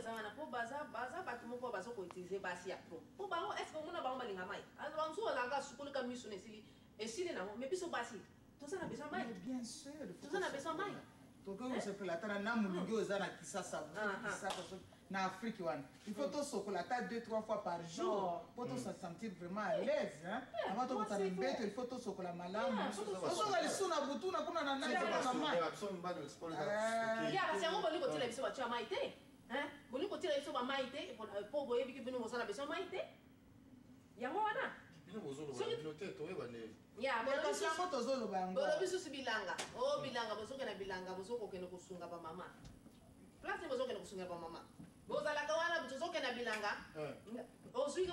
zamana po baza batu moko bazo ko utiliser basi ya pro po bango est-ce que mona bango balinga mai alors bango la ga sukulu ka misu nesili esili na mais biso basi tout ça na besoin mai bien sûr tout ça na besoin mai to ko se pela tana na mulungi ozana kisasa na Afrique wana il faut to sokola ta 2-3 fois par jour pour se sentir vraiment à l'aise hein avant to kutana mbeto il faut to sokola malamu sokola lisuna butu na kuna na mai ya kasi ngo boli ko tila biso ba tia mai te hein boli ko tila biso ba mai te po boye biki bino mosala besoin mai te yango wana bino bozolo ba note to eba ne ya kasi yango tozolo bango bolo biso sibilanga o bilanga bozo kena bilanga bozo ko kena kusunga ba mama place bozo kena kusunga ba mama bozala kawana bozo kena bilanga ozwi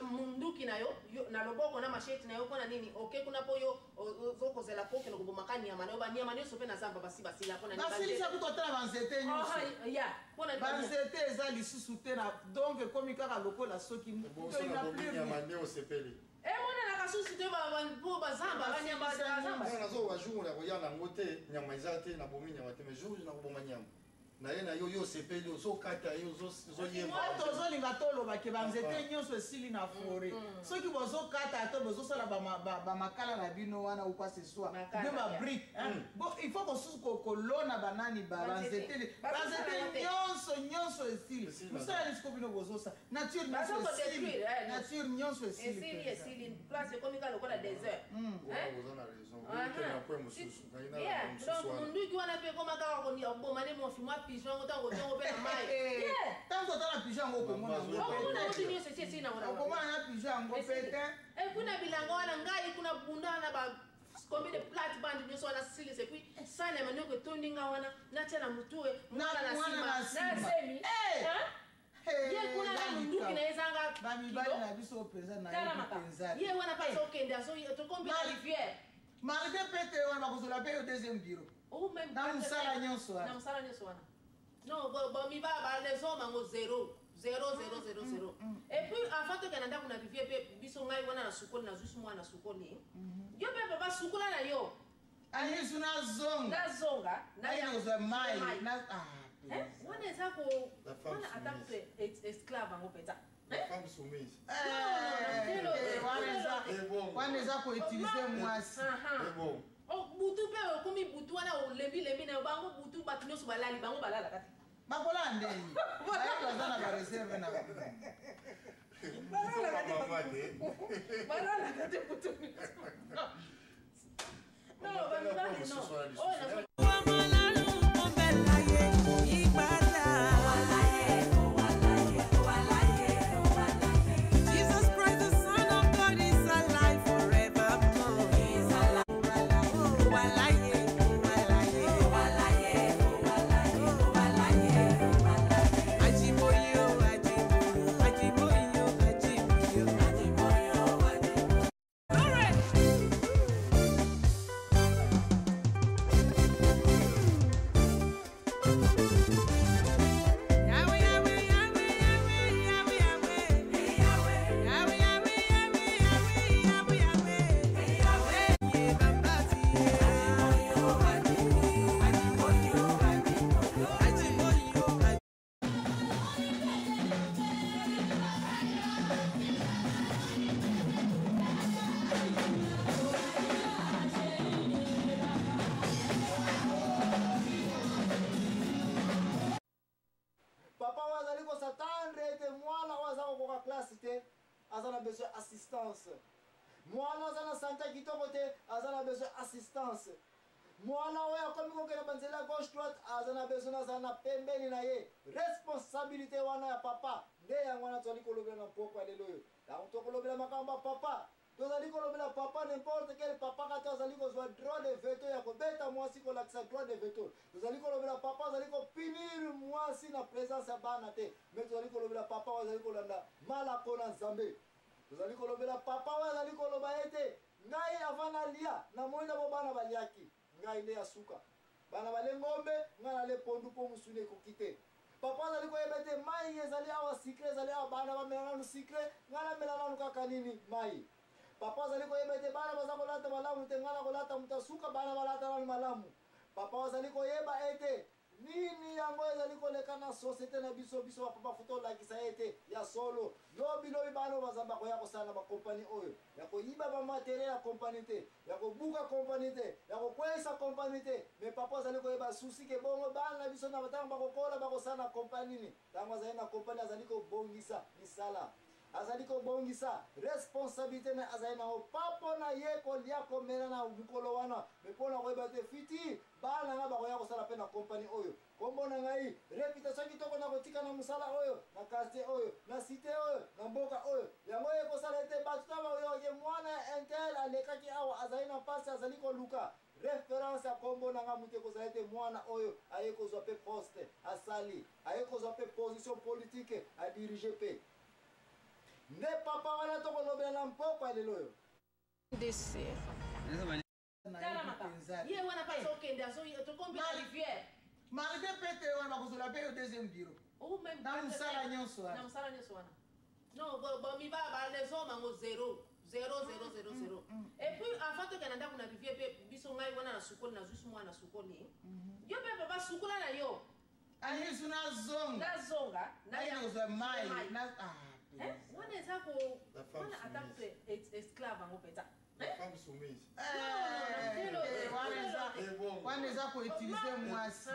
munduki nayo na loboko na machete nayo kona nini okay kuna poyo zoko zela ko kena kubomakani ya manyo ba nyama nyoso pe na zamba basi la kona ni basili sa kutotala banzete nyoso ya kona banzete eza lisusu te na donc komi kaka lokola soki bozo na bomi nyama nyo sepeli mona na kasusu te ba po bazamba ba nyama bazamba na zo wa jour na koyana ngote nyama izate na bomi nyama te mais jour na koboma nyama na ye na yo sepeli zo kata yo zo yemba tozolinga toloba ke banzete nyonso esili na forêt soki bozokata to bozosala bamakala na bino wana ou quoi ce soit de ma brique bon il faut kosusu kolona banani banzete nyonso esili mosala lisiko bino bozosa nature nyonso esili place ekomika lokola désert donc munduki wana mpe ekomaka koboma nde mofi mwa pigeon ngo tango tongo pe na mai tango tala pigeon ngo komona okomona na pigeon ngo pete kuna bilanga wana ngai kuna bunda na ba combien de plate band nyoso wana sili c'est puis ça na manoko tondinga wana na tena mutue mwana na sima na semi ye kuna na munduki na ezanga bamibali na biso pesa na ye penza ye wana pa sokende aso to combien de rivière malgré pete wana bakozola pe au deuxième bureau ou même na musala nyonso wana non mi ba les hommes ngo 0 et puis avant to kananda kuna rivière pe biso ngai wana na sukoli na zusu mwana sukoli yo pe baba sukola na yo ani suna zonga na ya zo mai na wana ezako wana attaque esclave ngo peta femme soumise wana ezako utiliser mwasi bon butu pe okomi butu wana olembi na bango butu bato nyonso balali bango balala kati bakola ndeni baza na bareserve na balala kati butu non bamibali non azana besoin assistance mwana azana santé kitoko te azana besoin assistance mwana oyo akomi kokende banzela gauche droite azana besoin azana pembeni na ye responsabilité wana ya papa nde yango wana tozali kolobela na poko ya lelo oyo ntango tokolobela makambo ya papa tozali kolobela papa n'importe quel papa kata azali kozwa droit de veto ya kobeta mwasi kolakisa droit de veto tozali kolobela papa azali kopinir mwasi na présence ya bana te mais tozali kolobela papa oyo azali kolanda malako na nzambe tozali kolobela papa oyo azali koloba ete ngai avant nalia namoni na bo bana baliaki ngai nde ya suka bana bale ngombe ngai nale pondu mpo mosuni ekoki te papa azali koyeba ete mai ezali awa sikre ezali awa bana bamela nanu sikre ngai namela nanu kaka nini mai papa azali koyeba ete bana baza kolata malamu te ngai na kolata moto asuka bana balata nanu malamu papa azali koyeba ete nini yango ezali koleka na société na biso biso bapapa futa olakisa ete ya solo lobi bana bazamba koya kosala na bakompani oyo ya koyiba bamateriel ya kompani te ya kobuka kompani te ya kokweyisa kompani te me papa azali koyeba susi ke bongo bana na biso na batango bakokola bakosala na kompani nini ntango azali na kompani azali kobongisa misala azali kobongisa responsabilité na azali nango papo na ye kolia komela na mokolo wana me mpo na koyeba te fiti bana nga bakoya kosala mpe na kompani oyo kombo na ngai reputation kitoko na kotika na mosala oyo na quartier oyo na cité oyo na mboka oyo yango ekosala ete bato ta bayoke mwana ya intel alekaki awa azali na mpasi azali koluka référence ya kombo na nga moto ekozala ete mwana oyo aye kozwa mpe poste asali aye kozwa mpe position politique adirige mpe nde papa wana tokolobela mpoko ya lelo oyo ye wana mpasi okende tokombi na rivière malgré pete wana bakozala mpe yo deuxième bureau na mosala nyonso wana non mibala les hommes yango 0 et puis avant tokende ndako na rivière mpe biso ngai wana na sukoli nazwi su mwana na sukoli yo mpe papa sukola na yo alisu nazonga nakozwa mai wana eza wana ata moto esclave yango mpenza wana eza koutilize mwasi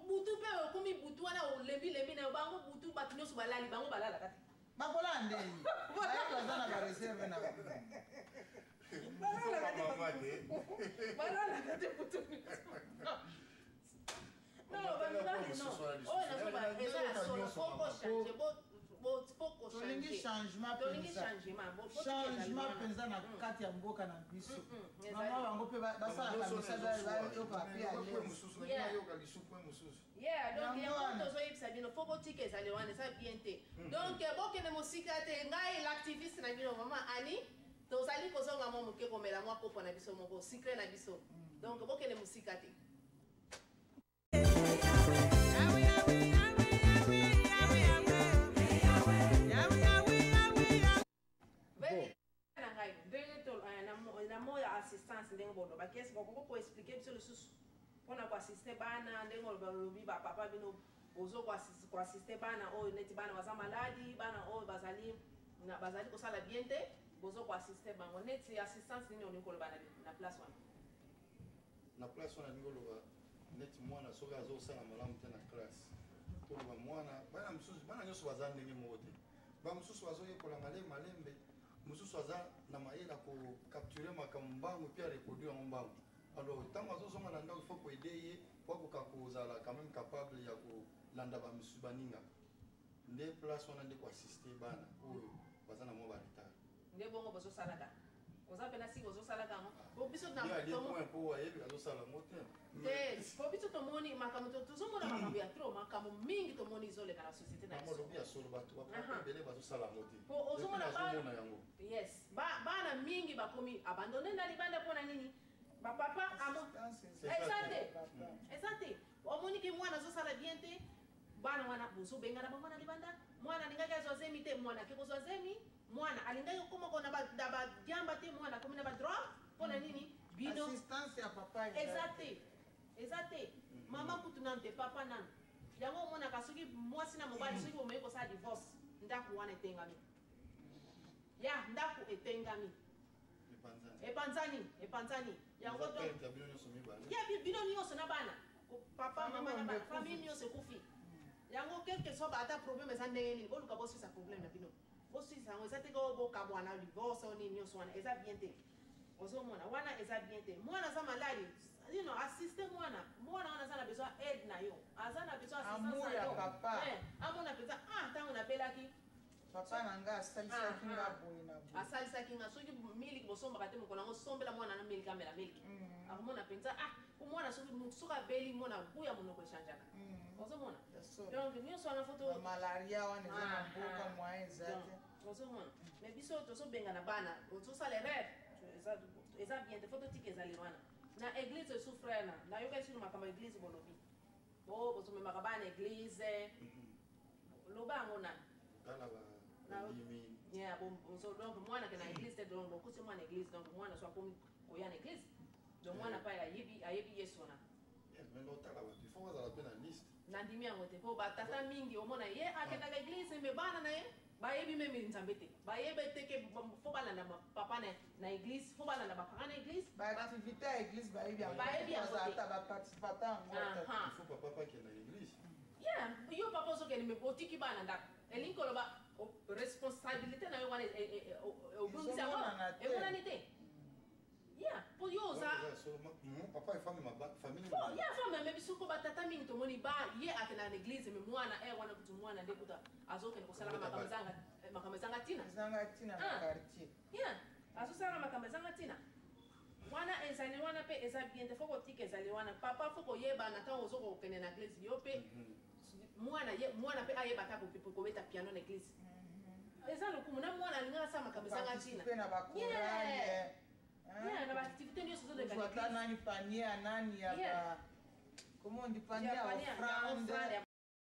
butu mpe okomi butu wana olembi na yo bango butu bato nyonso balali bango balalaka te bakola ndeni baza na bareserve na balalaka te butu tolingi changement mpenza na kati ya mboka na biso mama bango mpe basalaka misala bayoka mpe yango tozoyebisa bino fo botika ezali wana eza bien te donc bokende mosika te ngai l'activiste na bino mama ani tozali kozonga mwa moke komela mwa kopo na biso moko secret na biso donc bokende mosika te na moya assistance ndenge boloba kesi bokoko koexplike biso lisusu mpona koasiste bana ndenge balobi bapapa bino bozo koasiste bana oyo neti bana baza maladi bana oyo bazali kosala bien te bozo koasiste bango neti assistance nini olingi koloba na place wana na place wana ndenge oloba neti mwana soki azosala malamu te na classe toloba mwana bana mosusu bana nyonso baza ndenge moko te bamosusu bazoyekola malembe mosusu aza na mayele akocapture makambo mbangu mpe areproduire yango mbangu alors ntango azozonga na ndako ifo koede ye po akoka kozala quand même capable ya kolanda bamisusu baninga nde place wana nde koassiste bana oyo baza na mwa baretard nde bongo bozosalaka oza mpe na siki ozosalaka yango po biso po ayebi azosala yango te po biso tomoni makambo tozomona makambo ya tro makambo mingi tomoni ezoleka na société na biso ya solo bato ebele bazosala yango te po ozomona yango yes bana mingi bakomi abandone na libanda mpona nini bapapa eza te omoniki mwana azosala bien te bana wana bozobengana bango na libanda mwana alingaki azwa zemi te mwana ake kozwa zemi mwana alingaki okomako na badiamba te mwana akomi na badroit mpona nini bino eza te mama kutu nanu te papa nanu yango omonaka soki mwasi na mobali soki omei kosala divorce ndako wana etengami ya ndako etengami epanzani yango ya bino nyonso na bana papa mama na bana famille nyonso ekufi yango quelque soit ata problème eza ndenge nini boluka bosisa problème na bino bosisa yango eza te ko bokabwana divorce o nini nyonso wana eza bien te ozomona wana eza bien te mwana aza maladi assiste mwana wana aza na besoin aide na yo aza na besoin assistance na yo amona mpenza ntango napelaki papa na nga asalisaki nga boye na boye asalisaki nga soki miliki bosombaka te mokolo yango sombela mwana na miliki amela miliki akomona mpenza mwana soki abeli mwana buya monoko echangeaka ozomona donc nyonso wana foto malaria wana eza na mboka moyen eza te ozomona mais biso tozobenga na bana tozosala erreur eza bien te fo totika ezali wana na église esu frère nayoka sino makambo ya église bolobi bozomemaka bana église loba yango nani donc mwana ke na église te donc bokusi mwana église donc mwana so akomi koya na église donc mwana pa ayebi yesu wana mais lotala bato il faut bazala pe na liste nandimi yango te mpo batata mingi omona ye akendaka eglise me bana na ye bayebi meme nzambe te bayebe te ke fo balanda papa na eglise fo balanda bapara na eglise baactivité ya église bayebi yango ata baparticipata yango il faut papa pa akenda église yo papa ozokende me otiki bana ndako elingi koloba responsabilité na yo wana obungisi yango emonani te po yo oza papa e femme famille femme me biso mpo batata mingi tomoni ba ye akenda na église me mwana wana kutu mwana nde kuta azokende kosalaka makambo ezanga ntina azosalaka makambo ezanga ntina wana ezali wana mpe eza bien te fo kotika ezali wana papa fo koyebana ntango ozokokende na église yo mpe mwana mpe ayebaka kobeta piano na église eza lokumu na mwana alingaka asala makambo ezanga ntina na baactivité nyonso ozwaka nani panier ya nani ya comment on dit panier ya offrande